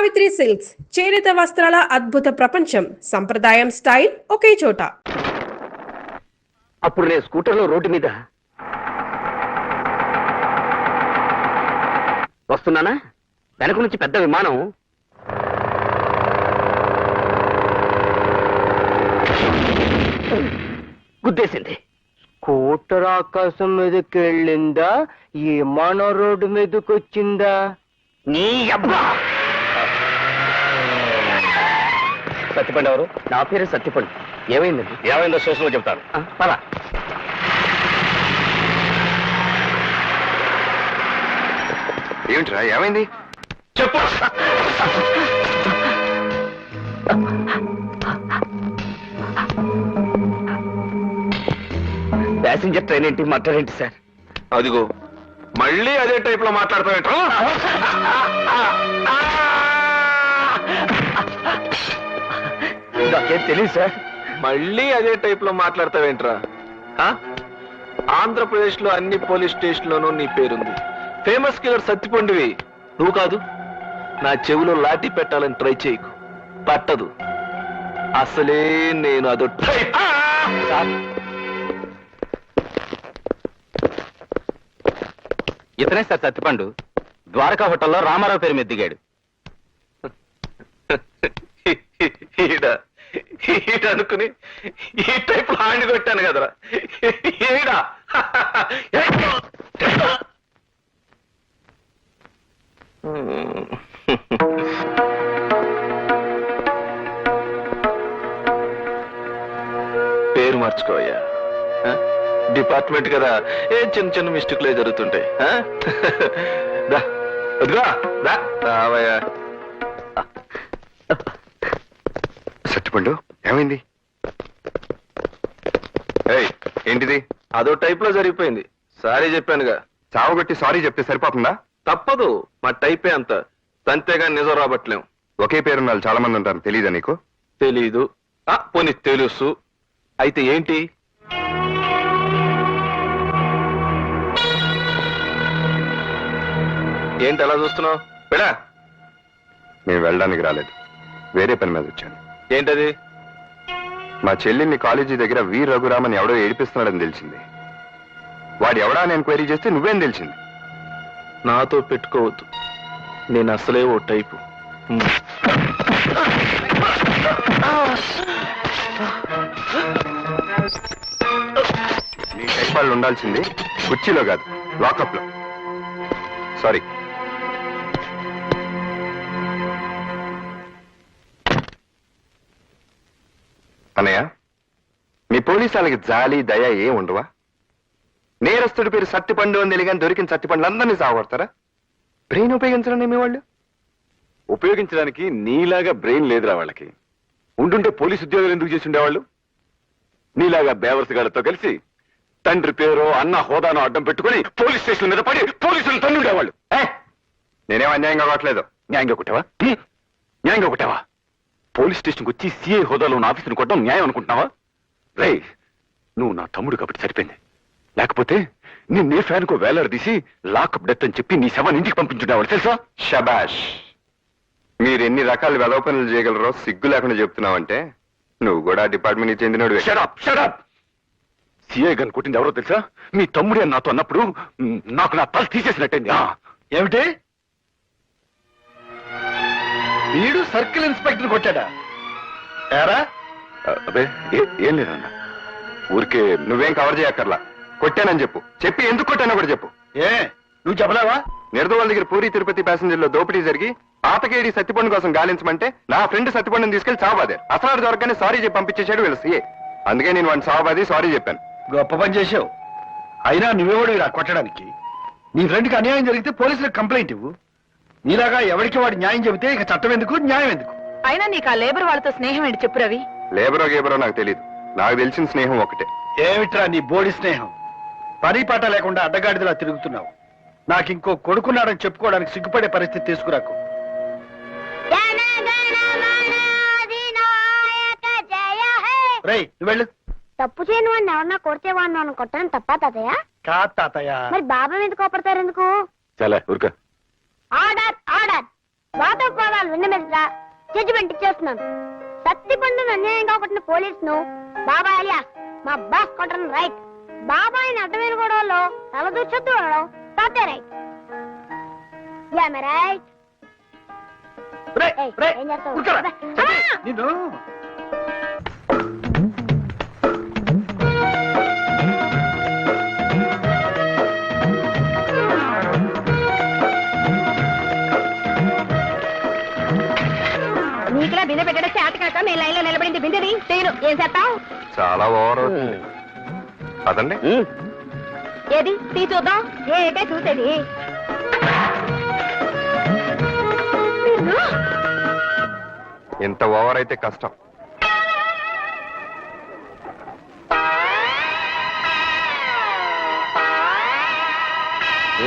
Savitri silks చేనేత వస్త్రాల అద్భుత ప్రపంచం. సంప్రదాయం స్టైల్ ఒకే చోట. అప్పుడు నేను స్కూటర్లో రోడ్డు మీద వస్తున్నానా, వెనక నుంచి పెద్ద విమానం గుద్దేసింది. స్కూటర్ ఆకాశం మీదకి వెళ్ళిందా, విమానం రోడ్డు మీదకి వచ్చిందా? నీ అబ్బా! సత్యపండు ఎవరు? నా పేరు సత్యపండు. ఏమైందండి? ఏమైందో స్టేషన్లో చెప్తాను. పద. ఏమిట్రా, ఏమైంది చెప్పు. ప్యాసింజర్ ట్రైన్ ఏంటి, మాట్లాడేంటి సార్? అదిగో మళ్ళీ అదే టైప్ లో మాట్లాడతావేంట్రా? నాకేం తెలియదు సార్. మళ్ళీ అదే టైప్ లో మాట్లాడతావేంట్రా? ఆంధ్రప్రదేశ్ లో అన్ని పోలీస్ స్టేషన్ లోనూ నీ పేరుంది. ఫేమస్ కిల్లర్ సత్తిపండువి నువ్వు కాదు. నా చెవిలో లాఠీ పెట్టాలని ట్రై చేయకు, పట్టదు. అసలే నేను అదో టైప్. ఇతనే సార్ సత్యపండు. ద్వారకా హోటల్లో రామారావు పేరు మీద దిగాడు. ఈడ అనుకుని ఈ టైప్ లో హ్యాండ్ కొట్టాను కదరా. ఈడ పేరు మార్చుకోవయ్యా. డిపార్ట్మెంట్ కదా, ఏం చిన్న చిన్న మిస్టేక్లే జరుగుతుంటాయి. రావయ్యా. సత్యపండు, ఏమైంది? ఏంటిది? అదో టైప్ లో జరిగిపోయింది. సారీ చెప్పానుగా. చావగొట్టి సారీ చెప్తే సరిపోతుందా? తప్పదు, మా టైపే అంత. అంతేగా నిజం రాబట్టలేం. ఒకే పేరున్న వాళ్ళు చాలా మంది ఉంటారు, తెలీదా నీకు? తెలీదు. పోనీ తెలుసు. అయితే ఏంటి? ఏంటి అలా చూస్తున్నావు? వెళ్ళా. నేను వెళ్ళడానికి రాలేదు, వేరే పని మీద వచ్చాను. ఏంటది? మా చెల్లిని కాలేజీ దగ్గర వి రఘురామన్ ఎవడో ఏడిపిస్తున్నాడని తెలిసింది. వాడు ఎవడా అని ఎంక్వైరీ చేస్తే నువ్వేం తెలిసింది? నాతో పెట్టుకోవద్దు, నేను అసలే ఓ టైపు. నీ టైప్ వాళ్ళు ఉండాల్సింది కుర్చీలో కాదు, లాకప్ లో. సారీ. అన్నయ్య, మీ పోలీసు వాళ్ళకి జాలి దయ ఏం ఉండవా? నేరస్తుడి పేరు సత్తిపండు అని తెలియని దొరికిన సత్తిపండ్లు అందరినీ సాగొడతారా? బ్రెయిన్ ఉపయోగించడం మీ వాళ్ళు. ఉపయోగించడానికి నీలాగా బ్రెయిన్ లేదురా వాళ్ళకి. ఉండుంటే పోలీసు ఉద్యోగాలు ఎందుకు చేసి ఉండేవాళ్ళు? నీలాగా బేవర్స్ గారితో కలిసి తండ్రి పేరు అన్న హోదాను అడ్డం పెట్టుకుని పోలీస్ స్టేషన్ మీద పడి పోలీసులు తన్నుండేవాళ్ళు. నేనేం అన్యాయంగా కావట్లేదు. న్యాయంగా కొట్టావా? న్యాయంగా కొట్టావా? పోలీస్ స్టేషన్కి వచ్చి సిఐ హోదాలో ఉన్న ఆఫీసును కొట్టడం న్యాయం అనుకుంటున్నావా? రే, నువ్వు నా తమ్ముడు కాబట్టి సరిపోయింది. లేకపోతే నిన్నే ఫ్యాన్కో వేలాడదీసి లాకప్ డెత్ అని చెప్పి నీ శవాన్ని ఇంటికి పంపించుండేవాళ్ళు తెలుసా? షబాష్. మీరు ఎన్ని రకాల వెధవ పనులు చేయగలరో సిగ్గు లేకుండా చెప్తున్నావంటే నువ్వు కూడా డిపార్ట్మెంట్కి చెందినోడు. సిఐ గన్ కొట్టింది ఎవరో తెలుసా? మీ తమ్ముడే నాతో అన్నప్పుడు నాకు నా తల తీసేసినట్టయింది. ఏమిటి? వీడు సర్కిల్ ఇన్స్పెక్టర్ కొట్టాడా? ఏరా? అదే ఏం లేదన్న, ఊరికే. నువ్వేం కవర్ చేయక్కర్లా, కొట్టానని చెప్పు. చెప్పి ఎందుకు కొట్టానో కూడా చెప్పు. ఏ నువ్వు చెప్పలేవా? నిర్దోళ్ళ దగ్గర పూరి తిరుపతి ప్యాసింజర్ లో దోపిడీ జరిగి పాతకేడి సత్తిపండు కోసం గాలించమంటే నా ఫ్రెండ్ సత్తిపండుని తీసుకెళ్లి చావబాదే. అసలు దొరకగానే సారీ చెప్పి పంపించేశాడు వీళ్ళు సీఏ. అందుకే నేను వాడిని చావబాది సారీ చెప్పాను. గొప్ప పని చేసావు. అయినా నువ్వేవాడు ఇలా కొట్టడానికి? నీ ఫ్రెండ్కి అన్యాయం జరిగితే పోలీసులకు కంప్లైంట్ ఇవ్వు. నీలాగా ఎవరికి వాడు న్యాయం చెబితే ఇక చట్టం ఎందుకు, న్యాయం ఎందుకు? అయినా నీకు ఆ లేబర్ వాళ్ళతో స్నేహం ఏంటి చెప్పు రవి. లేబరో గేబరో నాకు తెలీదు, నాకు తెలిసిన స్నేహం ఒకటే. ఏమిట్రా నీ బోడి స్నేహం? పని పాట లేకుండా అడ్డగాడిదలా తిరుగుతున్నావు. నాకు ఇంకో కొడుకున్నాడని చెప్పుకోవడానికి సిగ్గుపడే పరిస్థితి తీసుకురాకు. రేయ్, నువ్వు వెళ్ళు. తప్పు చేయని వాడిని ఎవరన్నా కొడితే వాడిని కొట్టడం తప్ప తాతయ్య? కాదు తాతయ్య. మరి బాబా ఎందుకు కోపడతారు? ఎందుకు? చాలా ఊరిక. Order order. వాదోపవాదాలు విన్న మీద జడ్జిమెంట్ ఇచ్చేస్తున్నాను. సత్తిపండును అన్యాయంగా కొట్టిన పోలీసును బాబాయ్ అలియా మా బాస్ కొట్టడం రైట్. బాబాయ్ని అడ్డమైన గొడవల్లో తలదూర్చొద్దు అనడం తాతే రైట్. రైట్. ఏం చేస్తావు? నిన్ను నీకులా బిందె పెట్టడం చేత కాక మీ లైన్ లో నిలబడింది బిందెని చేయను. ఏం చేస్తావు? చాలా ఓవర్ అవుతుంది. అదండి ఏది తీ చూద్దాం. ఏటే చూసేది? ఇంత ఓవర్ అయితే కష్టం.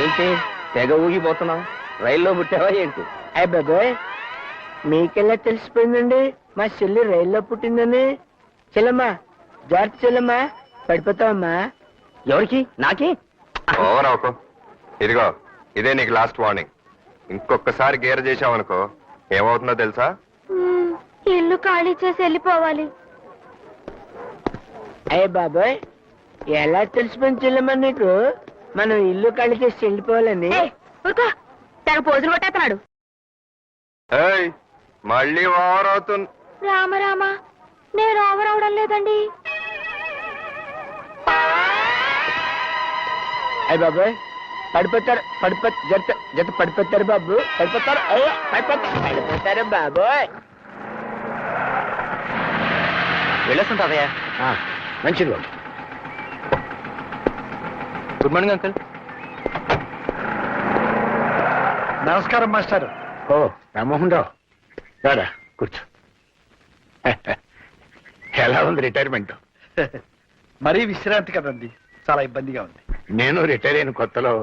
ఏంటి తెగ ఊగిపోతున్నావు? రైల్లో పుట్టావా ఏంటి? అయ్య బాబాయ్, మీకెలా తెలిసిపోయిందండి మా చెల్లి రైల్లో పుట్టిందని? చెల్లమ్మా, జాగ్రత్త చెల్లమ్మా, పడిపోతావమ్మా. ఎవరికి? నాకి? ఓవర్ అవకు. ఇదిగో ఇదే నీకు లాస్ట్ వార్నింగ్. ఇంకొకసారి గేర్ చేసావనుకో ఏమవుతుందో తెలుసా? ఇల్లు ఖాళీ చేసి వెళ్ళిపోవాలి. అయ్య బాబాయ్, ఎలా తెలిసిపోయింది చెల్లమ్మా నీకు మనం ఇల్లు ఖాళీ చేసి వెళ్ళిపోవాలని? ఊరుకో, తెగ పోజులు కొట్టేస్తున్నాడు. ఏయ్, మళ్ళీ ఓవర్ అవుతుంది. రామ నేను ఓవర్ అవడం లేదండి. అయ్య బాబాయ్, పడిపోతారు జత పడిపోతారు బాబు, పడిపోతారు. అయ్యో పడిపోతారు బాబోయ్. వెళ్ళేస్తుంటావయ్యా. మంచిది బాబు. Good morning uncle. నమస్కారం మాస్టర్. ఓ రామ్మోహన్ రావు, రారా కూర్చో. ఎలా ఉంది రిటైర్మెంట్? మరీ విశ్రాంతి కదండి, చాలా ఇబ్బందిగా ఉంది. నేను రిటైర్ అయిన కొత్తలో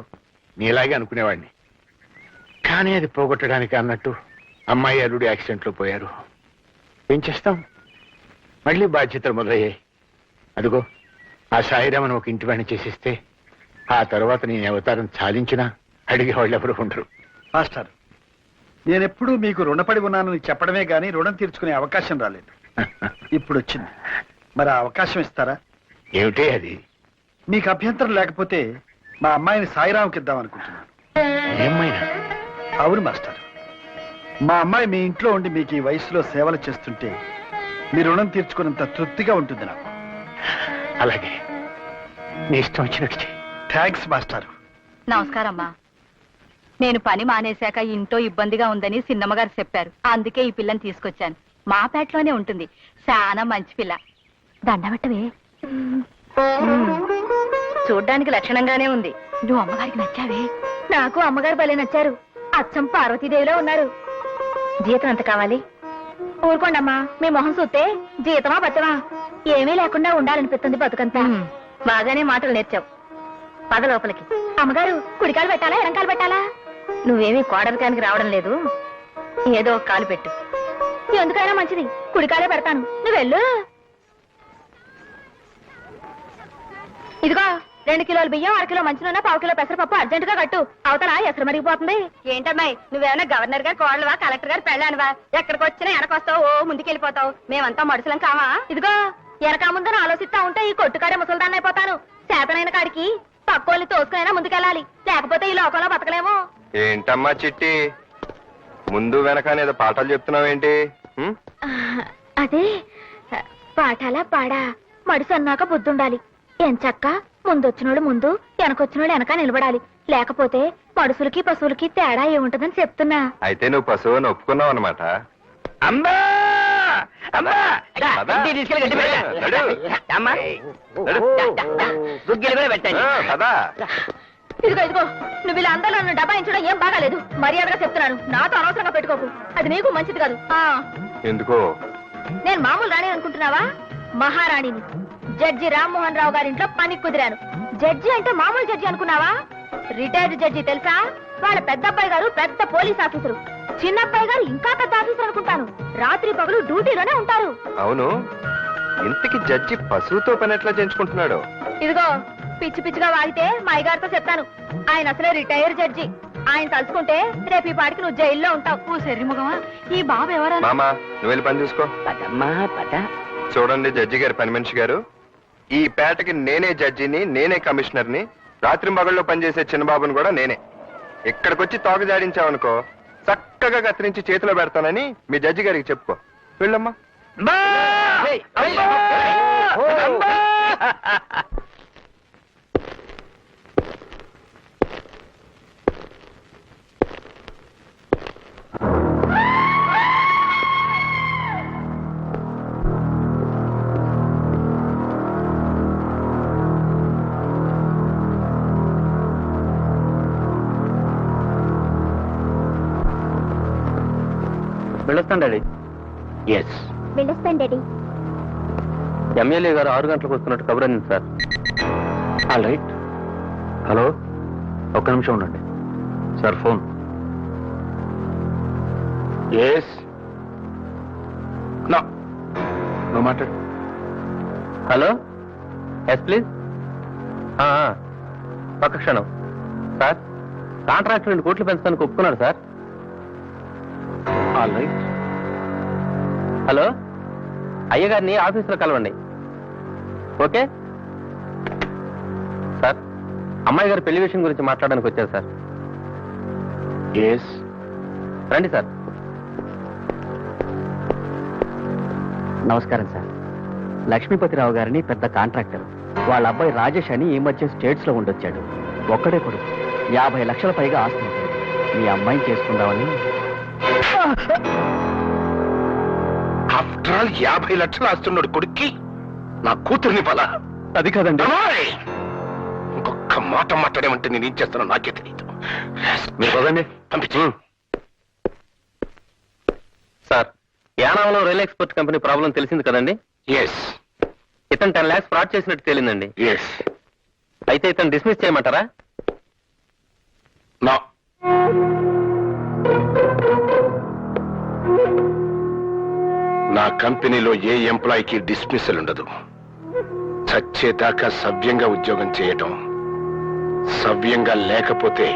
నీలాగే అనుకునేవాడిని. కానీ అది పోగొట్టడానికి అన్నట్టు అమ్మాయి అల్లుడు యాక్సిడెంట్లో పోయారు. ఏం చేస్తాం, మళ్ళీ బాధ్యతలు మొదలయ్యాయి. అదిగో ఆ సాయిరామను ఒక ఇంటి వాడిని చేసిస్తే ఆ తర్వాత నేను అవతారం చాలించినా అడిగే వాళ్ళు ఎవరు ఉండరు. మాస్టర్, నేనెప్పుడూ మీకు రుణపడి ఉన్నానని చెప్పడమే గానీ రుణం తీర్చుకునే అవకాశం రాలేదు. ఇప్పుడు వచ్చింది, మరి ఆ అవకాశం ఇస్తారా? ఏమిటే అది? మీకు అభ్యంతరం లేకపోతే మా అమ్మాయిని సాయిరాంకి ఇద్దాం అనుకుంటున్నాను. ఏమైనా? అవును మాస్టర్, మా అమ్మాయి మీ ఇంట్లో ఉండి మీకు ఈ వయసులో సేవలు చేస్తుంటే మీ రుణం తీర్చుకున్నంత తృప్తిగా ఉంటుంది నాకు. అలాగే, నీ ఇష్టం వచ్చినట్టు చెయ్యి. Thanks master. నమస్కారం అమ్మా. నేను పని మానేశాక ఇంట్లో ఇబ్బందిగా ఉందని సిన్నమ్మగారు చెప్పారు. అందుకే ఈ పిల్లని తీసుకొచ్చాను. మా పేటలోనే ఉంటుంది. చాలా మంచి పిల్ల. దండబెట్టవే. చూడ్డానికి లక్షణంగానే ఉంది. నువ్వు అమ్మగారికి నచ్చావే? నాకు అమ్మగారు భలే నచ్చారు. అచ్చం పార్వతీదేవిలో ఉన్నారు. జీతం ఎంత కావాలి? ఊరుకోండమ్మా, మీ మొహం చూస్తే జీతమా బతమా ఏమీ లేకుండా ఉండాలనిపిస్తుంది బతుకంతా. బాగానే మాటలు నేర్చావు. పద లోపలికి. అమ్మగారు, కుడికాలు పెట్టాలా ఎడంకాలు పెట్టాలా? నువ్వేమీ కోడరికానికి రావడం లేదు, ఏదో ఒక కాలు పెట్టు. ఎందుకైనా మంచిది, కుడికాలే పెడతాను. నువ్వు వెళ్ళు. ఇదిగో 2 కిలోల బియ్యం, 1 కిలో మంచినూనె, 1/2 కిలో పెసరపప్పు అర్జెంటుగా కట్టు. అవతల ఎసరు మరిగిపోతుంది. ఏంటమ్మాయి, నువ్వేమైనా గవర్నర్ గారు కోడలువా, కలెక్టర్ గారు పెళ్ళానువా? ఎక్కడికి వచ్చినా వెనకొస్తావు, ఓ ముందుకెళ్ళిపోతావు. మేమంతా మడుసులం కావా? ఇదిగో వెనక ముందని ఆలోచిస్తా ఉంటే ఈ కొట్టుకాడే ముసల్దాన్ని అయిపోతాను. చేతనైన కాడికి పక్కోళ్ళని తోసుకునైనా ముందుకెళ్ళాలి, లేకపోతే ఈ లోకంలో బతకలేము. ఏంటమ్మా చిట్టి, ముందు వెనకానేదో పాఠాలు చెప్తున్నావేంటి? అదే పాఠాలా పాడా, మడుసు అన్నాక బుద్ధుండాలి. ఎంచక్క ముందొచ్చినోడు ముందు, వెనకొచ్చినోడు వెనక నిలబడాలి. లేకపోతే మడుసులకి పశువులకి తేడా ఏముంటదని చెప్తున్నా. అయితే నువ్వు పశువుని ఒప్పుకున్నావు అనమాట. అమ్మా అమ్మా, పద. ఇంటికి తీసుకెళ్ళి గడ్డి పెట్టా. నడు. అమ్మా, దుగ్గిలు కూడా పెట్టండి. కదా ఇదిగో నువ్వు ఇలా అందరూ నన్ను డబాయించడం ఏం బాగాలేదు. మర్యాదగా చెప్తున్నాను, నాతో అనవసరంగా పెట్టుకోకు. అది నీకు మంచిది కాదు. ఎందుకో? నేను మామూలు రాణి అనుకుంటున్నావా? మహారాణిని. జడ్జి రామ్మోహన్ రావు గారింట్లో పని కుదిరాను. జడ్జి అంటే మామూలు జడ్జి అనుకున్నావా? రిటైర్డ్ జడ్జి తెలుసా? వాళ్ళ పెద్దబ్బాయి గారు పెద్ద పోలీస్ ఆఫీసరు, చిన్నబ్బాయి గారు ఇంకా పెద్ద ఆఫీసర్ అనుకుంటాను. రాత్రి పగలు డ్యూటీలోనే ఉంటారు. అవును, ఇంతకి జడ్జి పశువుతో పని ఎట్లా చేయించుకుంటున్నాడు? ఇదిగో పిచ్చి పిచ్చిగా వాగితే మా అయ్యగారితో చెప్తాను. ఆయన అసలే రిటైర్ జడ్జి. ఆయన తలుచుకుంటే రేపు ఈ పాటికి నువ్వు జైల్లో ఉంటావు. సరి మగవా ఈ బాబు ఎవరా? మామా నువ్వు వెళ్ళి పని చూసుకో. పదమ్మా పద. చూడండి జడ్జి గారు, పని మనిషి గారు, ఈ పేటకి నేనే జడ్జిని, నేనే కమిషనర్ని, రాత్రి మగళ్ళలో పనిచేసే చిన్నబాబుని కూడా నేనే. ఇక్కడికొచ్చి తోక జాడించావనుకో చక్కగా కత్తిరించి చేతిలో పెడతానని మీ జడ్జి గారికి చెప్పుకో. వెళ్ళమ్మా. వెళ్ళొస్తాను డాడీ. ఎస్, వెళ్ళొస్తాను డాడీ. ఎమ్మెల్యే గారు 6 గంటలకు వస్తున్నట్టు కబుర్ అందింది సార్. All right. హలో, ఒక్క నిమిషం ఉండండి సార్. ఫోన్. ఎస్, నువ్వు మాట్లాడు. Hello, yes please. ఒక్క క్షణం సార్. కాంట్రాక్ట్ 2 కోట్లు పెంచడానికి ఒప్పుకున్నాడు సార్. All right. హలో, అయ్యగారిని ఆఫీసులో కలవండి. Okay sir. అమ్మాయి గారి పెళ్లి విషయం గురించి మాట్లాడడానికి వచ్చారు సార్. ఎస్, రండి సార్. నమస్కారం సార్. లక్ష్మీపతిరావు గారిని పెద్ద కాంట్రాక్టర్. వాళ్ళ అబ్బాయి రాజేష్ అని ఈ మధ్య స్టేట్స్ లో ఉండొచ్చాడు. ఒక్కడే కొడుకు, 50 లక్షల పైగా ఆస్తి ఉంటుంది. మీ అమ్మాయిని చేసుకుందామని. ఆఫ్టర్ ఆల్ 50 లక్షలు ఆస్తున్నాడు కొడుక్కి నా కూతుర్ని పలా. అది కాదండి. ఇంకొక మాట మాట్లాడేమంటే నేను ఏం చేస్తానో నాకే తెలియదు. మీరు పదండి. పంపించు. సార్, యానాంలో రైల్ ఎక్స్పోర్ట్ కంపెనీ ప్రాబ్లం తెలిసింది కదండి. ఎస్, ఇతను 10 lakhs ఫ్రాడ్ చేసినట్టు తేలిందండి. ఎస్. అయితే ఇతను డిస్మిస్ చేయమంటారా? నా నా కంపెనీలో ఏ ఎంప్లాయీకి డిస్మిసల్ ఉండదు. చచ్చేదాకా సవ్యంగా ఉద్యోగం చేయటం, సవ్యంగా లేకపోతే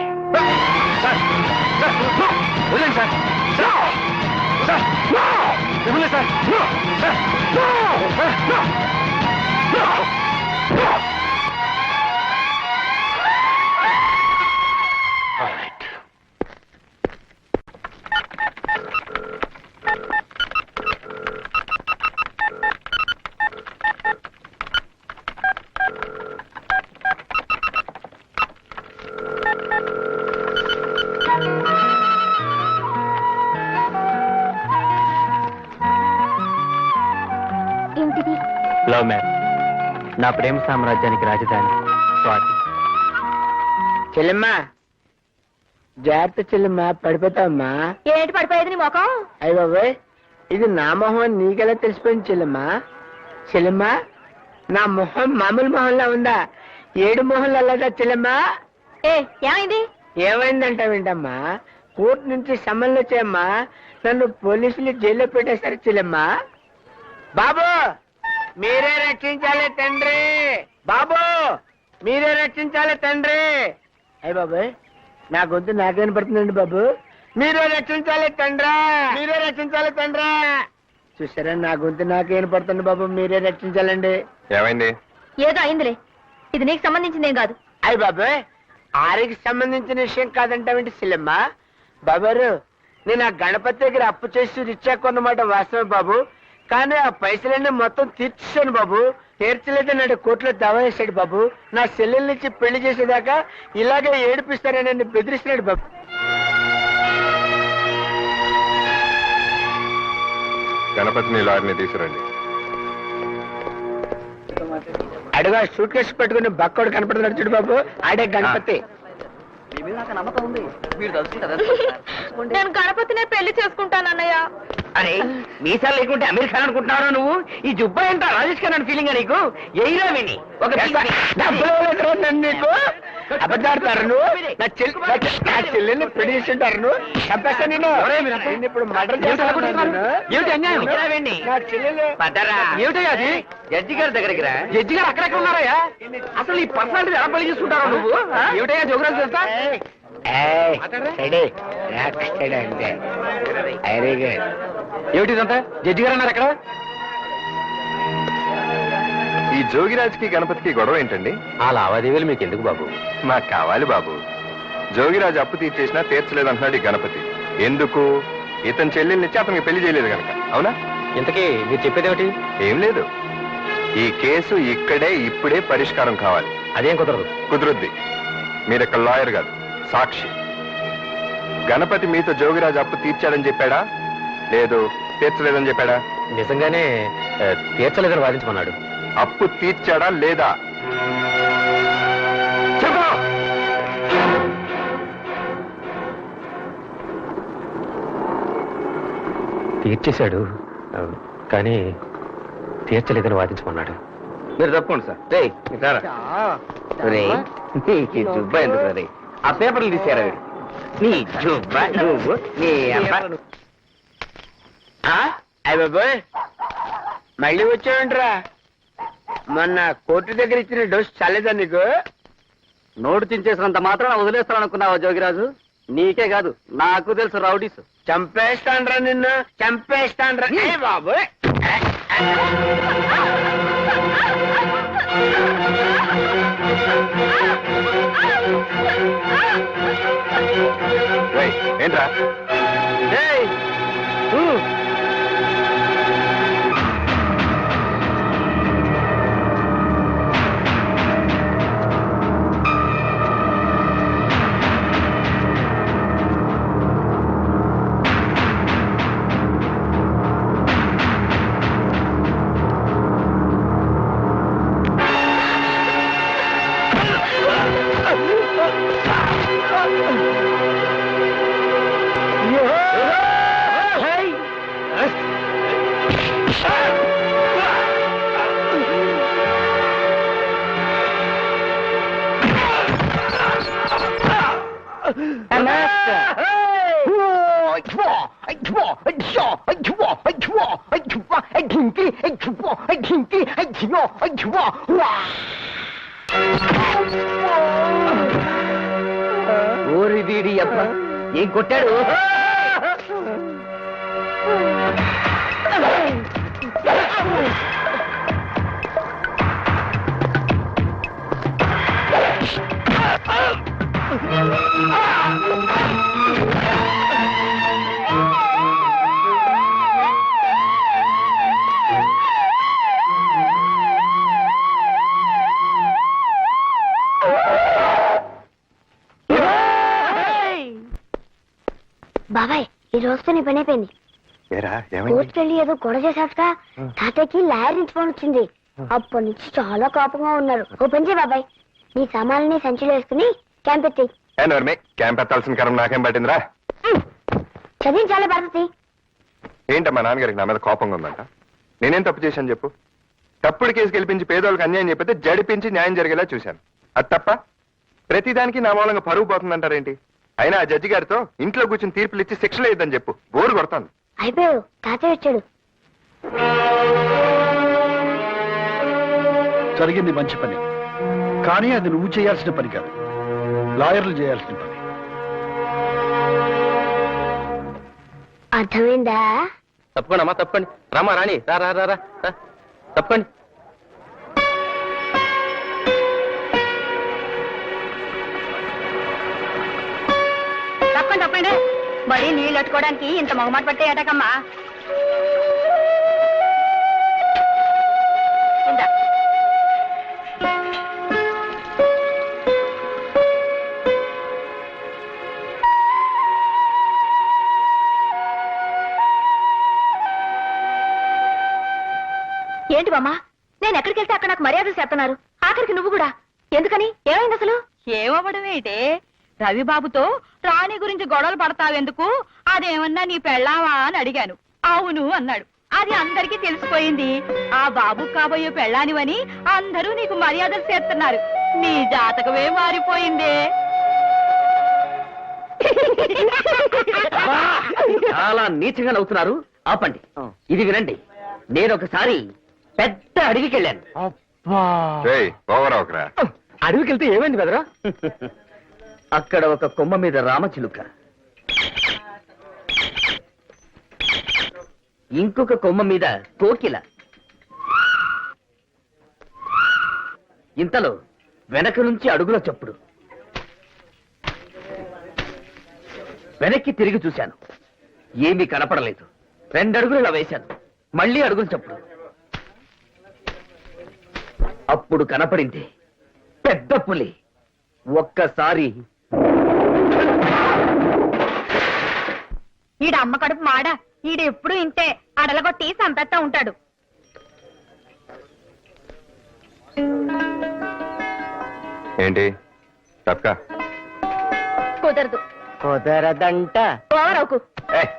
ఏమిటిది? లవ్ మ్యాన్, నా ప్రేమ సామ్రాజ్యానికి రాజధాని స్వాతి. చెల్లెమ్మా జాగ్రత్త చెల్లెమ్మా, పడిపోతావమ్మా. ఏంటి పడిపోయేది నీ మొఖం? అయ్య బాబాయ్, ఇది నా మొహం అని నీకెలా తెలిసిపోయింది చెల్లెమ్మా? చెల్లెమ్మా, నా మొహం మామూలు మొహంలా ఉందా? 7 మొహంలో అలాగా చెల్లెమ్మా? ఏమైంది? ఏమైందంటావేంటమ్మా? కోర్టు నుంచి సమన్లు వచ్చాయమ్మా. నన్ను పోలీసులు జైల్లో పెట్టేశారు చెల్లెమ్మా. బాబు, మీరే రక్షించాలి తండ్రి. బాబు, మీరే రక్షించాలి తండ్రి. అయ్య బాబాయ్, నా గొంతు నాకేం పడుతుందండి బాబు. మీరే రక్షించాలి తండ్రా, మీరే రక్షించాలి తండ్రా. చూసారా, నా గొంతు నాకేం పడుతుంది బాబు. మీరే రక్షించాలండి. ఏమైంది? ఏదో అయిందిలే. ఇది నీకు సంబంధించిందేం కాదు. అయ్య బాబాయ్, ఆరికి సంబంధించిన విషయం కాదంటావేంటి సిల్లమ్మా? బాబారు, నేను ఆ గణపతి దగ్గర అప్పు చేసి రిచ్చా కొన్నమాట వాస్తవే బాబు. కానీ ఆ పైసలన్నీ మొత్తం తీర్చేశాను బాబు. తీర్చలేదే నాడు కోర్టులో దావా వేశాడు బాబు. నా చెల్లెల నుంచి పెళ్లి చేసేదాకా ఇలాగే ఏడిపిస్తానని నన్ను బెదిరిస్తున్నాడు బాబు. గణపతిని లారీని తీసుకురండి. అడుగా సూట్ కేసు పెట్టుకుని బక్కోడు కనపడుతున్నాడు చూడు బాబు, ఆడే గణపతి. నేను గణపతినే పెళ్లి చేసుకుంటానన్నయ్య. అరే, మీసాలు లేకుంటే అమీర్ ఖాన్ అనుకుంటున్నారా నువ్వు? ఈ జుబ్బా ఎంత రాజేష్ ఖాన్ అని ఫీలింగ్ నీకు? ఎయిరా విని ఒక నీకు అబద్ధాడతారు నువ్వు. నా చెల్లెల్ని పెళ్లి చేస్తుంటారు నువ్వు. చంపేస్తా నేను. ఇప్పుడు మర్డర్ చేస్తాను. నా చెల్లెలు ఏమిటయ్యా అది? జడ్జి గారి దగ్గరికి రా. జడ్జి గారు అక్కడెక్కడ ఉన్నారయ్యా? అసలు ఈ పర్సనాలిటీ ఎలా పెళ్లి చేసుకుంటారా నువ్వు? ఏమిటయ్యా జోగ్రాఫీ చేస్తా? అంతే వెరీ గుడ్. ఏమిటిదంతా జడ్జి గారు అన్నారు అక్కడ? ఈ జోగిరాజ్కి గణపతికి గొడవ ఏంటండి? ఆ లావాదేవీలు మీకు ఎందుకు బాబు? మాకు కావాలి బాబు. జోగిరాజు అప్పు తీర్చేసినా తీర్చలేదంటున్నాడు ఈ గణపతి. ఎందుకు? ఇతని చెల్లెల్నిచ్చి అతనికి పెళ్లి చేయలేదు కనుక. అవునా? ఇంతకీ మీరు చెప్పేదేమిటి? ఏం లేదు, ఈ కేసు ఇక్కడే ఇప్పుడే పరిష్కారం కావాలి. అదేం కుదరదు. కుదురుద్ది. మీరిక్కడ లాయర్ కాదు, సాక్షి. గణపతి మీతో జోగిరాజు అప్పు తీర్చాడని చెప్పాడా, లేదు తీర్చలేదని చెప్పాడా? నిజంగానే తీర్చలేదని వాదించమన్నాడు. అప్పు తీర్చాడా లేదా చెప్పు. తీర్చేశాడు, కానీ తీర్చలేదని వాదించమన్నాడు. మీరు తప్పండి సార్. రేయ్ నీకు జుబ్బా ఎందుకు రే? ఆ పేపర్లు తీసారా వీడు? నీ జుబ్బా నువ్వు నీ అబ్బాయి మళ్ళీ వచ్చావంటరా? మొన్న కోర్టు దగ్గర ఇచ్చిన డోస్ చాలేదా నీకు? నోటు చించేసినంత మాత్రం వదిలేస్తాననుకున్నావా జోగిరాజు? నీకే కాదు నాకు తెలుసు రౌడీస్. చంపేస్తాన్రా నిన్ను, చంపేస్తాన్రా. ఏ బాబు రేయ్, ఏంట్రా? ఏయ్, ఓరి వీడి అబ్బా ఏం కొట్టాడు? బాబాయ్ ఈ రోజుతో నీ పని అయిపోయింది. ఏరా, ఏమైంది? కోర్టుకి వెళ్ళి ఏదో గొడవ చేశాక తాతయ్యకి లాయర్ నుంచి ఫోన్ వచ్చింది. అప్పటి నుంచి చాలా కోపంగా ఉన్నారు. ఓ పని చేయి బాబాయ్, నీ సామాన్లని సంచిలో వేసుకుని క్యాంప్ ఎత్తి. ఏ నోర్మే, క్యాంప్ ఎత్తాల్సిన కరం నాకేం పట్టిందిరా? చదివించాలి భారతి. ఏంటమ్మా నాన్నగారికి నా మీద కోపంగా ఉందంట? నేనేం తప్పు చేశాను చెప్పు? తప్పుడు కేసు గెలిపించి పేదోళ్ళకి అన్యాయం చెప్పితే జడిపించి న్యాయం జరిగేలా చూశాను. అది తప్ప? ప్రతిదానికి నా మూలంగా పరువు పోతుందంటారేంటి? అయినా ఆ జడ్జి గారితో ఇంట్లో కూర్చొని తీర్పులు ఇచ్చి శిక్షలు ఇద్దని చెప్పు. బోరు కొడతాను. అయిపోయావు, తాతయ్య వచ్చాడు. జరిగింది మంచి పని, కానీ అది నువ్వు చేయాల్సిన పని కాదు, లాయర్లు చేయాల్సిన పని. అర్థమైందా? తప్పకుండా అమ్మా, తప్పండి. రామా రాణి, రా రా రా రా, తప్పండి. తప్పండి తప్పండి. మరి నీళ్ళు పెట్టుకోవడానికి ఇంత మొహమాట పట్టే ఏటకమ్మా. ఏంటి బామ్మ, నేను ఎక్కడికి వెళ్తే అక్కడ నాకు మర్యాదలు చేస్తున్నారు, ఆఖరికి నువ్వు కూడా. ఎందుకని? ఏమైంది అసలు? ఏమవ్వడం ఏంటే? రవిబాబుతో రాణి గురించి గొడవలు పడతావెందుకు? అదేమన్నా నీ పెళ్ళావా అని అడిగాను. అవును అన్నాడు. అది అందరికీ తెలిసిపోయింది. ఆ బాబు కాబోయే పెళ్ళానివని అందరూ నీకు మర్యాదలు చేస్తున్నారు. నీ జాతకమే మారిపోయిందే. చాలా నీచంగా నవ్వుతున్నారు, ఆపండి. ఇది వినండి, నేను ఒకసారి పెద్ద అడవికి వెళ్ళాను. రేయ్, ఓవర్ అవకరా. అడవికి వెళ్తే ఏమైంది బెదరా? అక్కడ ఒక కొమ్మ మీద రామచిలుక, ఇంకొక కొమ్మ మీద కోకిల. ఇంతలో వెనక నుంచి అడుగుల చప్పుడు. వెనక్కి తిరిగి చూశాను, ఏమీ కనపడలేదు. 2 అడుగులు ఇలా వేశాను, మళ్ళీ అడుగులు చప్పుడు. అప్పుడు కనపడింది పెద్ద పులి. ఒక్కసారి ఈడ అమ్మ కడుపు మాడ, ఈడు ఎప్పుడు ఇంతే అడలగొట్టి సంపెత్తా ఉంటాడు. ఏంటి తప్పక కుదరదు. కుదరదంట. ఓవరవుకు.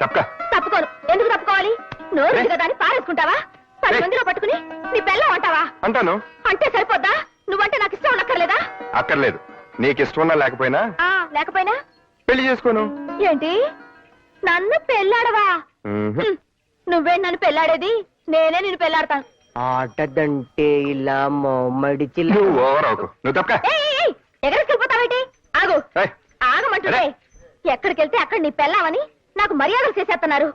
తప్పక తప్పుకోను. ఎందుకు తప్పుకోవాలి? నోరు కదా అని పారేసుకుంటావా? 10 మందిలో పట్టుకుని నీ పెళ్ళం అంటావా? అంటాను. అంటే సరిపోద్దా? నువ్వంటే నాకు ఇష్టం ఉండక్కర్లేదా? అక్కర్లేదు. నీకు ఇష్టం ఉన్నా లేకపోయినా లేకపోయినా పెళ్లి చేసుకోను. ఏంటి, నన్ను పెళ్ళాడవా? నువ్వే నన్ను పెళ్ళాడేది, నేనే నిన్ను పెళ్ళాడతాను. ఆటదంటే ఇలా మడిచి నువ్వు ఓవర్ అవుకు. నువ్వు తప్పక ఎక్కడికి వెళ్ళిపోతావేంటి? ఆగు. ఆగమంటుండే. ఎక్కడికి వెళ్తే అక్కడ నీ పెళ్ళామని నాకు మర్యాదలు చేసేస్తున్నారు.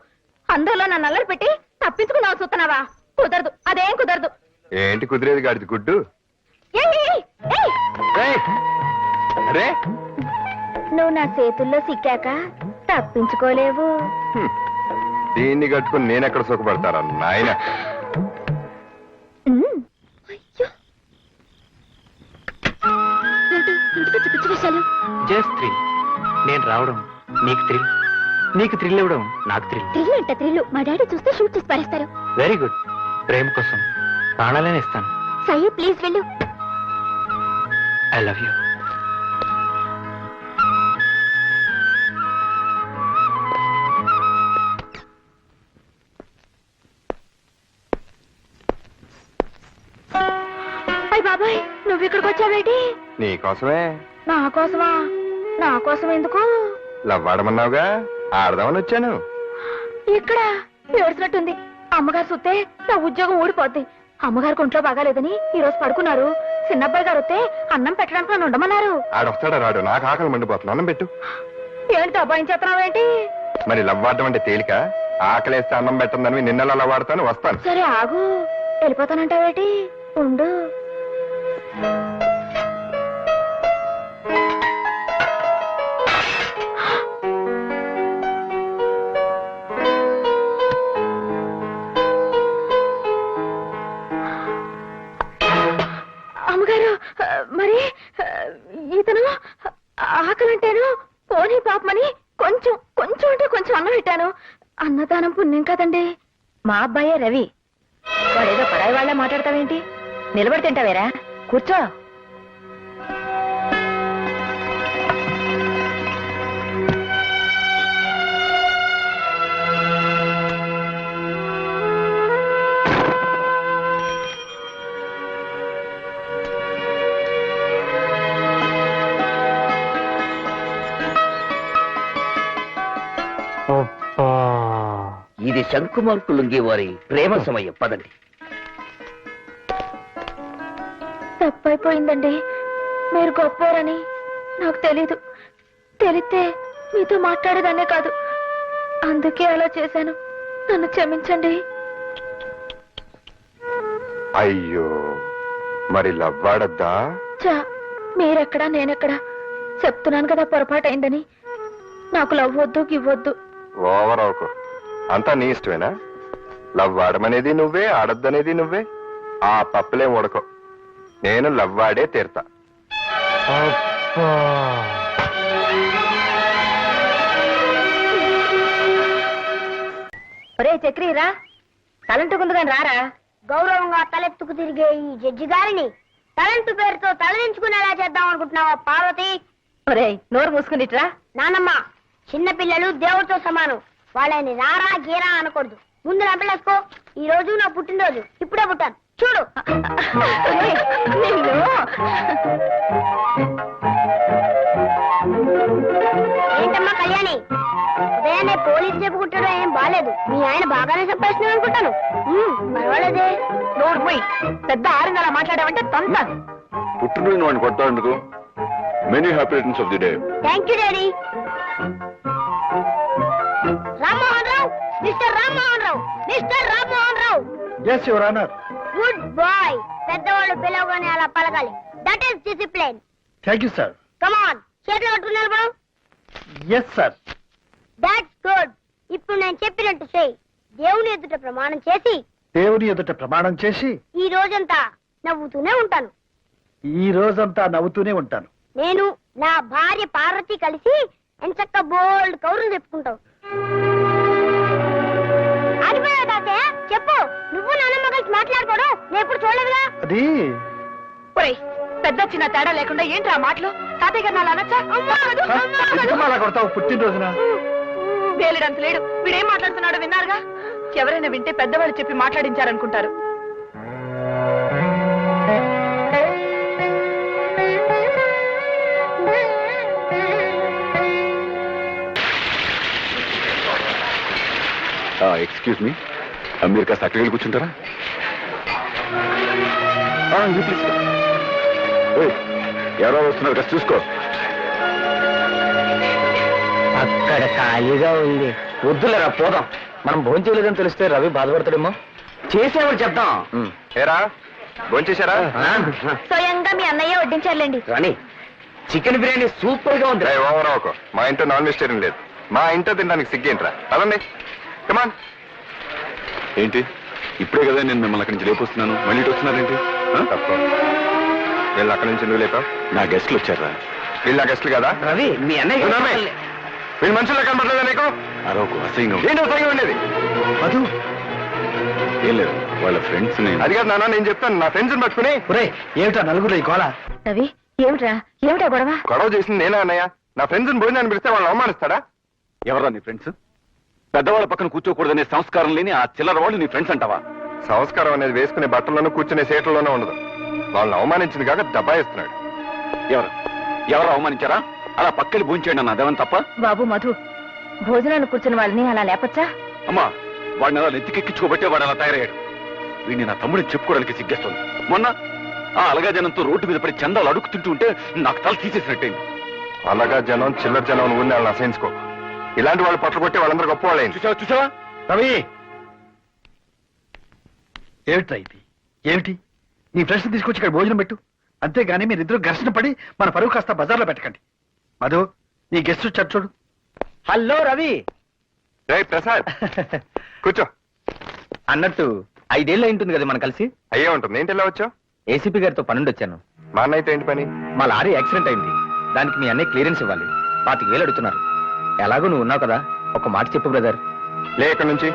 అందులో నన్ను అల్లరి పెట్టి తప్పించుకుందాం చూస్తున్నావా? కుదరదు, అదేం కుదరదు. ఏంటి కుదిరేది గాడిది గుడ్డు? అరే నువ్వు నా చేతుల్లో సిక్కాక తప్పించుకోలేవు. దీన్ని కట్టుకుని నేనెక్కడ సుఖపడతారా నాయన? పిచ్చి విషయాలు. Just thrill. నేను రావడం నీకు థ్రిల్, నీకు థ్రిల్ ఇవ్వడం నాకు థ్రిల్. థ్రిల్ అంటే థ్రిల్. మా డాడీ చూస్తే షూట్ చేసి పారేస్తారు. Very good. ప్రేమ కోసం ప్రాణాలనే ఇస్తాను. సయ్య ప్లీజ్ వెళ్ళు. I love you. అయ్య బాబాయ్, నువ్వు ఇక్కడికి వచ్చావేటి? నీకోసమే. నా కోసమా? నా కోసం ఎందుకు? లవ్వాడమన్నావుగా, ఆడదామని వచ్చాను. ఇక్కడ ఏడ్చినట్టుంది. అమ్మగారు చూస్తే నా ఉద్యోగం ఊడిపోద్ది. అమ్మగారు ఒంట్లో బాగాలేదని ఈ రోజు పడుకున్నారు. చిన్నబ్బాయి గారు వస్తే అన్నం పెట్టడానికి నన్ను ఉండమన్నారు. ఆడొస్తాడా రాడు? నాకు ఆకలి మండిపోతుంది. అన్నం పెట్టు. ఏంటి దబాయించేస్తున్నావేంటి? మరి లవ్వాడడం అంటే తేలిక? ఆకలేస్తే అన్నం పెట్టందని నిన్నలా లవ్వాడతాను. వస్తాను. సరే ఆగు. వెళ్ళిపోతానంటావేటి? ఉండు. అమ్మగారు, మరి ఇతను ఆకలంటేను పోనీ పాపమని కొంచెం కొంచెం అంటే కొంచెం అన్నం పెట్టాను. అన్నదానం పుణ్యం కదండి. మా అబ్బాయే రవి. వాడేదో పరాయి వాళ్ళ మాట్లాడతావేంటి? నిలబడి తింటావేరా? కూర్చో. ఇది శంకుమార్కు లుంగి వారి ప్రేమ సమయం. పదండి. తప్పైపోయిందండి. మీరు గొప్పోరని నాకు తెలీదు. తెలిస్తే మీతో మాట్లాడేదాన్నే కాదు. అందుకే అలా చేశాను. నన్ను క్షమించండి. అయ్యో, మరి లవ్వాడద్దా? చా, మీరెక్కడా నేనెక్కడా? చెప్తున్నాను కదా పొరపాటైందని. నాకు లవ్ వద్దు, గివ్వొద్దు. ఓవర్ అవుకు. అంతా నీ ఇష్టమేనా? లవ్వాడమనేది నువ్వే, ఆడద్దనేది నువ్వే. ఆ పప్పులేం ఉడకో. నేను లవ్వాడే తీరుతా. ఒరే చక్రీరా, తలంటుకుంది కానీ రారా. గౌరవంగా తలెత్తుకు తిరిగే ఈ జడ్జి గారిని తలంటు పేరుతో తలదించుకునేలా చేద్దాం అనుకుంటున్నావా పార్వతి? ఒరే నోరు మూసుకునిట్రా. నానమ్మ, చిన్న పిల్లలు దేవుడితో సమానం. వాళ్ళని రారా గీరా అనకూడదు. ముందు నవ్వులేసుకో. ఈ రోజు నా పుట్టినరోజు. ఇప్పుడే పుట్టాను చూడు. ఏంటమ్మా కళ్యాణి, ఉదయాన్నే పోలీసు చెప్పుకుంటాడో ఏం బాలేదు. మీ ఆయన బాగానే సంపాదిస్తున్నాడు అనుకుంటాను. పర్వాలేదే. నోరు పోయి పెద్ద ఆరిందలా మాట్లాడావంటే తంతాను. పుట్టినరోజు వాడిని కొడతావు ఎందుకు? Many happy returns of the day. Thank you daddy. Rammohan Rao, mister Rammohan Rao, mister Rammohan Rao. Yes your honour. Good boy. పెద్దవాళ్ళు పిలవగానే అలా పలకాలి. That is discipline. Thank you sir. Come on, చేతులు కట్టుకుని నిలబడు. Yes sir. That's good. ఇప్పుడు నేను చెప్పినట్టు చెయ్యి. దేవుని ఎదుట ప్రమాణం చేసి, దేవుని ఎదుట ప్రమాణం చేసి ఈ రోజంతా నవ్వుతూనే ఉంటాను. ఈ రోజంతా నవ్వుతూనే ఉంటాను. నేను నా భార్య పార్వతి కలిసి ఎంచక్క బోల్డ్ కౌరులు చెప్పుకుంటావు. ఆగిపోయావు తాతయ్య, చెప్పు. నువ్వు నాన్నమ్మ కలిసి మాట్లాడుకోవడం నేను ఎప్పుడు చూడలేదుగా. అది ఒరేయ్, పెద్ద చిన్న తేడా లేకుండా ఏంట్రా ఆ మాటలు? తాతయ్య గారు నాలా అనొచ్చా? ఎందుకమ్మా అలా కొడతావు పుట్టినరోజున? వేలిడంత లేడు. వీడేం మాట్లాడుతున్నాడో విన్నారుగా. ఎవరైనా వింటే పెద్దవాళ్ళు చెప్పి మాట్లాడించారనుకుంటారు. ఎక్స్క్యూజ్ మీ, మీరు కాస్త అక్కడికి వెళ్ళి కూర్చుంటారా? ఎవరో వస్తున్నారు కాస్త చూసుకో. అక్కడ ఖాళీగా ఉంది. వద్దులేరా పోదాం. మనం భోజనం చేయలేదని తెలిస్తే రవి బాధపడతాడేమో. చేసేవాడు చెప్తాం. ఏరా భోంచేశారా? స్వయంగా మీ అన్నయ్య వడ్డించారులేండి. రాణి, చికెన్ బిర్యానీ సూపర్ గా ఉంది. ఓవర్ అవ్వకు. మా ఇంట్లో నాన్ వెజిటేరియన్ లేదు. మా ఇంట్లో తినడానికి సిగ్గేంట్రా? అదండి కమాన్. ఏంటి ఇప్పుడే కదా నేను మిమ్మల్ని అక్కడి నుంచి లేపొస్తున్నాను, మళ్ళీ ఇటు వస్తున్నారేంటి? తప్పు. వీళ్ళు అక్కడి నుంచి నువ్వు లేపావు. నా గెస్ట్లు వచ్చారా? వీళ్ళు నా గెస్ట్లు కదా? రవి, మీ అన్నయ్య వీళ్ళు మనుషుల్లో కనబడలేదా నీకు? అరొక అసహ్యంగా ఉంది. ఏంటి అసహ్యంగా ఉండేది? మధు, ఏం లేదు, వాళ్ళ ఫ్రెండ్స్ అది కాదు నాన్న, నేను చెప్తాను. నా ఫ్రెండ్స్ పట్టుకుని ఒరే ఏమిటా నలుగురు ఈ గోళ? రవి, ఏమిట్రా ఏమిటా గొడవ? గొడవ చేసింది నేనే అన్నయ్య. నా ఫ్రెండ్స్ భోజనాన్ని పిలిస్తే వాళ్ళు అవమానిస్తాడా? ఎవరా నీ ఫ్రెండ్స్? పెద్దవాళ్ళ పక్కన కూర్చోకూడదనే సంస్కారం లేని ఆ చిల్లర వాళ్ళు నీ ఫ్రెండ్స్ అంటావా? సంస్కారం అనేది వేసుకునే బట్టల్లోనూ కూర్చునే సీట్లలోనూ ఉండదు. వాళ్ళని అవమానించింది కాక దబాయిస్తున్నాడు. ఎవరు అవమానించారా? అలా పక్కకి భూంచేయండి అన్న, అదేమని తప్ప? బాబు మధు, భోజనాన్ని కూర్చున్న వాళ్ళని అలా లేపచ్చా? అమ్మా, వాడిని అలా నెత్తికెక్కించుకోబట్టే వాడు అలా తయారయ్యాడు. వీడిని నా తమ్ముడిని చెప్పుకోవడానికి సిగ్గేస్తుంది. మొన్న ఆ అలగా జనంతో రోడ్డు మీద పడి చందాలు అడుగుతుంటూ ఉంటే నాకు తల తీసేసినట్టయింది. అలాగా జనం చిల్లర జనం ఉండి వాళ్ళని అసహించుకో. ఇలాంటి వాళ్ళు పట్ల కొట్టి వాళ్ళందరూ గొప్ప వాళ్ళైంది. చూసావా? రవి, ఏమిట్రా ఇది? ఏమిటి? నీ ఫ్రెండ్స్ తీసుకొచ్చి ఇక్కడ భోజనం పెట్టు. అంతేగాని మీరిద్దరు ఘర్షణ పడి మన పరువు కాస్త బజార్లో పెట్టకండి. మధు, నీ గెస్ట్ వచ్చారు చూడు. హలో రవి. రే ప్రసాద్, కూర్చో. అన్నట్టు 5 ఏళ్ళు అయింటుంది కదా మనం కలిసి. అయ్యే ఉంటుంది. ఏంటి ఎలా వచ్చావు? ఏసీపీ గారితో పనుండి వచ్చాను. మా అన్నయ్యతో ఏంటి పని? మా లారీ యాక్సిడెంట్ అయింది. దానికి మీ అన్నయ్య క్లియరెన్స్ ఇవ్వాలి. 25,000 అడుగుతున్నారు. ఎలాగో నువ్వు ఉన్నావు కదా, ఒక మాట చెప్పు బ్రదర్. లే ఎక్కడి నుంచి?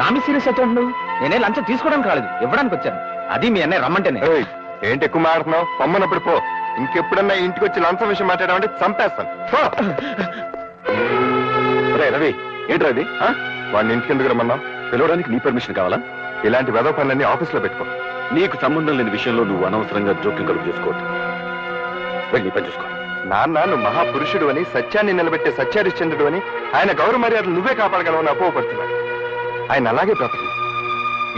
నా మీ సీరియస్ అయితే నువ్వు. నేనే లంచం తీసుకోవడానికి రాలేదు, ఇవ్వడానికి వచ్చాను. అది మీ అన్నయ్య రమ్మంటేనే. ఏయ్, ఏంటి ఎక్కువ మాట్లాడుతున్నావు? పమ్మనప్పుడు పో. ఇంకెప్పుడన్నా ఇంటికి వచ్చి లంచం విషయం మాట్లాడామంటే చంపేస్తాను. పో. రవి, ఏంట్రా ఇది? వాడిని ఇంటికి ఎందుకు రమ్మన్నావు? పిలవడానికి నీ పర్మిషన్ కావాలా? ఇలాంటి వెధవ పనులన్నీ ఆఫీస్లో పెట్టుకో. నీకు సంబంధం లేని విషయంలో నువ్వు అనవసరంగా జోక్యం కలుగు చేసుకోవద్దు. వెళ్ళి పని చూసుకో. నాన్న, నువ్వు మహాపురుషుడు అని, సత్యాన్ని నిలబెట్టే సత్యహరిశ్చంద్రుడు అని ఆయన గౌరవ మర్యాదలు నువ్వే కాపాడగలవని అపోహపడుతున్నాడు. ఆయన అలాగే బ్రతకు.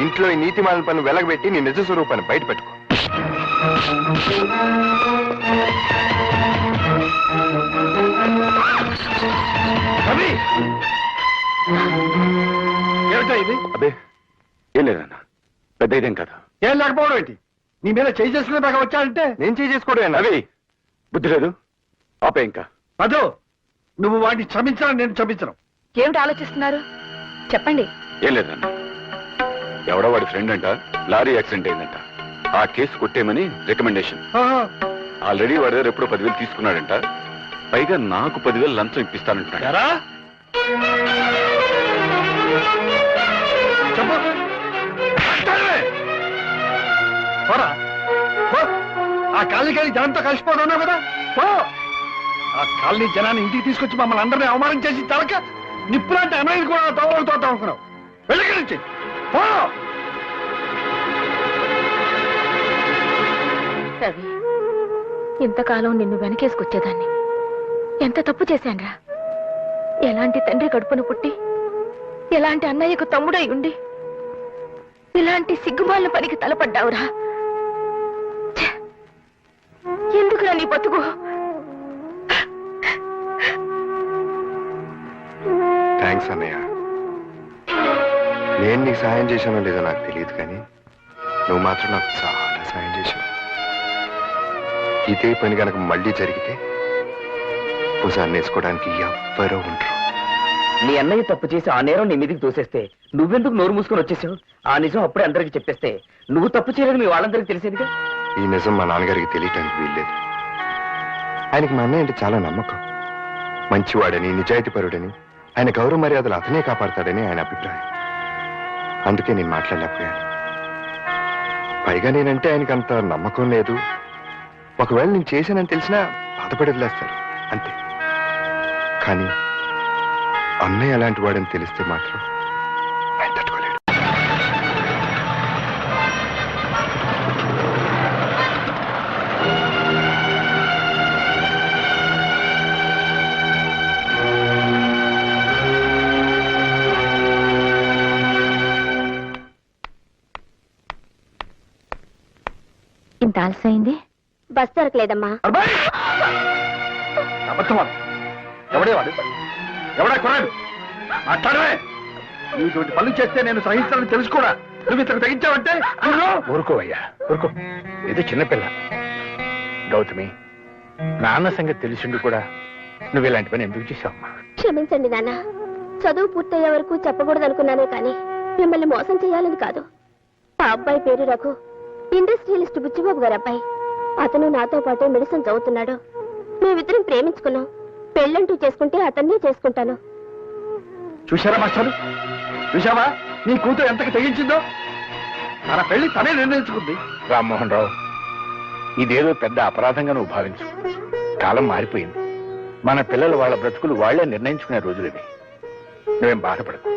ఇంట్లో ఈ నీతిమాలిన పనులు వెలగబెట్టి నీ నిజ స్వరూపాన్ని బయట పెట్టుకో. రవి, ఏమిటా ఇది? అదే ఏం లేదన్న, పెద్ద ఇదేం కాదు. ఏం లేకపోవడం ఏంటి? నీ మీద చేయి చేసుకునే దాకా వచ్చాడంటే నేను చేసుకోవడం రవి, బుద్ధి లేదు, ఆపే ఇంకా. మధు, నువ్వు వాడిని క్షమించాలని నేను క్షమించను. ఏమిటి ఆలోచిస్తున్నారు? చెప్పండి. ఏం లేదన్న, ఎవడో వాడి ఫ్రెండ్ అంట లారీ యాక్సిడెంట్ అయిందంట. ఆ కేసు కొట్టేయమని రికమెండేషన్. ఆహా. ఆల్రెడీ వాడి దగ్గర ఎప్పుడో 10,000 తీసుకున్నాడంట. పైగా నాకు 10,000 లంచం ఇప్పిస్తానంటున్నాడు. ఎరా? చెప్పు. అంటానే. పోరా. పో. ఆ కాలనీ జనంతో కలిసిపోతున్నావు కదా, పో. ఆ కాలనీ జనాన్ని ఇంటికి తీసుకొచ్చి మమ్మల్ని అందరినీ అవమానం చేసి తలక నిప్పులాంటి అమ్మాయిని కూడా తోడుతో అనుకున్నావు. వెళ్ళి నుంచి పో. రవి, ఇంతకాలం నిన్ను వెనకేసుకొచ్చేదాన్ని. ఎంత తప్పు చేశాన్రా. ఎలాంటి తండ్రి కడుపును పుట్టి, ఎలాంటి అన్నయ్యకు తమ్ముడై ఉండి, ఇలాంటి సిగ్గుమాలిన పనికి తలపడ్డావురా. ఛే! ఎందుకురా నీ బతుకు. థ్యాంక్స్ అన్నయ్య. నేను నీకు సాయం చేశానో లేదో నాకు తెలియదు, కానీ నువ్వు మాత్రం నాకు చాలా సాయం చేశావు. ఇదే పని కనుక మళ్ళీ జరిగితే భుజాన్ని వేసుకోవడానికి ఎవ్వరూ ఉండరు. నీ అన్నయ్య తప్పు చేసి ఆ నేరం నీ మీదకి తోసేస్తే నువ్వెందుకు నోరు మూసుకొని వచ్చేసావు? ఆ నిజం అప్పుడే అందరికి చెప్పేస్తే నువ్వు తప్పు చేయలేదు మీ వాళ్ళందరికీ తెలిసేదిగా. ఈ నిజం మా నాన్నగారికి తెలియటానికి వీల్లేదు. ఆయనకి మా అన్నయ్య అంటే చాలా నమ్మకం. మంచివాడని, నిజాయితీపరుడని, ఆయన గౌరవ మర్యాదలు అతనే కాపాడతాడని ఆయన అభిప్రాయం. అందుకే నేను మాట్లాడలేకపోయాను. పైగా నేనంటే ఆయనకి అంత నమ్మకం లేదు. ఒకవేళ నేను చేశానని తెలిసినా బాధపడి వదిలేస్తారు అంతే. కానీ అన్నయ్య అలాంటి వాడని తెలిస్తే మాత్రం ఆయన తట్టుకోలేడు. ఇంత ఆలస్యమైంది. బస్ దొరకలేదమ్మా. అబద్ధమాడు. ఎవడే వాడు? ఎవడా కొన్నాడు? మాట్లాడవే. ఇటువంటి పనులు చేస్తే నేను సహించాలని తెలుసు కూడా నువ్వు ఇతను తెగించావంటే ఊరుకోవయ్యా, ఊరుకో. ఇది చిన్నపిల్ల. గౌతమి, నాన్న సంగతి తెలిసిండు కూడా నువ్వు ఇలాంటి పని ఎందుకు చేశావమ్మా? క్షమించండి నాన్న. చదువు పూర్తయ్యే వరకు చెప్పకూడదు అనుకున్నానే కానీ మిమ్మల్ని మోసం చేయాలని కాదు. ఆ అబ్బాయి పేరు రఘు, ఇండస్ట్రియలిస్ట్ బుచ్చిబాబు గారు అబ్బాయి. అతను నాతో పాటు మెడిసిన్ చదువుతున్నాడు. మేమిద్దరం ప్రేమించుకున్నాం. పెళ్ళంటూ చేసుకుంటే అతన్నే చేసుకుంటాను. చూశారా మాస్టారు? చూశావా నీ కూతురు ఎంతకు తెగించిందో? తన పెళ్లి తనే నిర్ణయించుకుంది. రామ్మోహన్ రావు, ఇదేదో పెద్ద అపరాధంగా నువ్వు భావించు. కాలం మారిపోయింది. మన పిల్లలు వాళ్ళ బ్రతుకులు వాళ్లే నిర్ణయించుకునే రోజులు ఇవి. నువ్వేం బాధపడకు.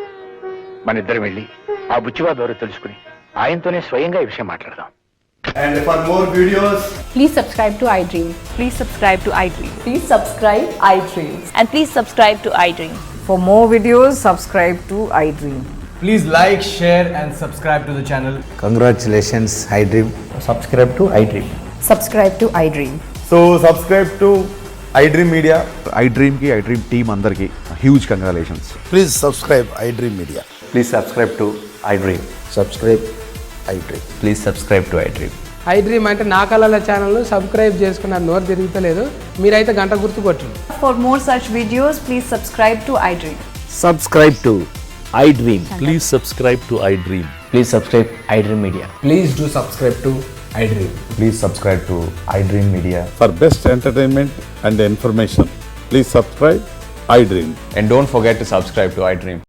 మన ఇద్దరం వెళ్ళి ఆ బుచ్చివా ద్వారా తెలుసుకుని ఆయనతోనే స్వయంగా ఈ విషయం మాట్లాడదాం. And for more videos, please subscribe to iDream. Please subscribe to iDream. Please subscribe iDream. And please subscribe to iDream. For more videos, subscribe to iDream. please like, share and subscribe to the channel. Congratulations, iDream. Subscribe to iDream. Subscribe to iDream. So subscribe to iDream Media. iDream ki iDream team andarki huge congratulations. Please subscribe iDream Media. Please subscribe to iDream. Subscribe iDream. Please subscribe to iDream. iDream అంటే నా కళల channel subscribe చేసుకున్న నోరు తిరుగుతలేదు. మీరైతే గంట గుర్తు కొట్టండి. For more such videos, please subscribe to iDream. Subscribe to iDream. Please subscribe to iDream. Please subscribe iDream Media. Please do subscribe to iDream. Please subscribe to iDream Media. For best entertainment and information, please subscribe iDream. And don't forget to subscribe to iDream.